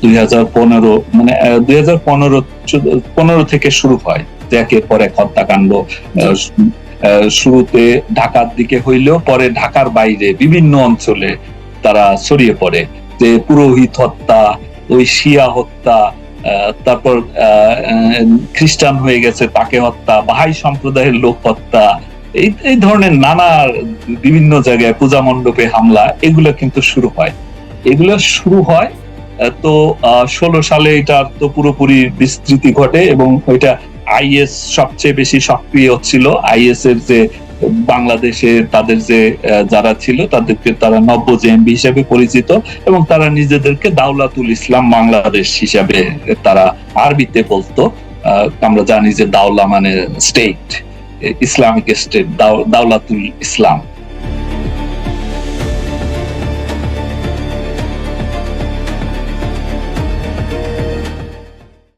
2015 মানে 2015 থেকে শুরু হয়, যে একের পর এক হত্যাকাণ্ড। শুরুতে ঢাকার দিকে হইলেও পরে ঢাকার বাইরে বিভিন্ন অঞ্চলে তারা ছড়িয়ে পড়ে, যে পুরোহিত হত্যা, ওই শিয়া হত্যা, তারপর খ্রিস্টান হয়ে গেছে তাকে হত্যা, বাহাই সম্প্রদায়ের লোক হত্যা, এই ধরনের নানা বিভিন্ন জায়গায় পূজা মণ্ডপে হামলা, এগুলো কিন্তু শুরু হয়। এগুলো শুরু হয় তো 16 সালে এটার তো পুরোপুরি বিস্তৃতি ঘটে, এবং ওইটা আইএস সবচেয়ে বেশি সক্রিয় ছিল। আইএস এর যে বাংলাদেশে তাদের যে যারা ছিল, তাদেরকে তারা নব্য জেএমবি হিসেবে পরিচিত, এবং তারা নিজেদেরকে দাওলাতুল ইসলাম বাংলাদেশ হিসাবে তারা আরবিতে বলতো। আমরা জানি যে দাওলা মানে স্টেট, ইসলামিক স্টেট, দাওলাতুল ইসলাম।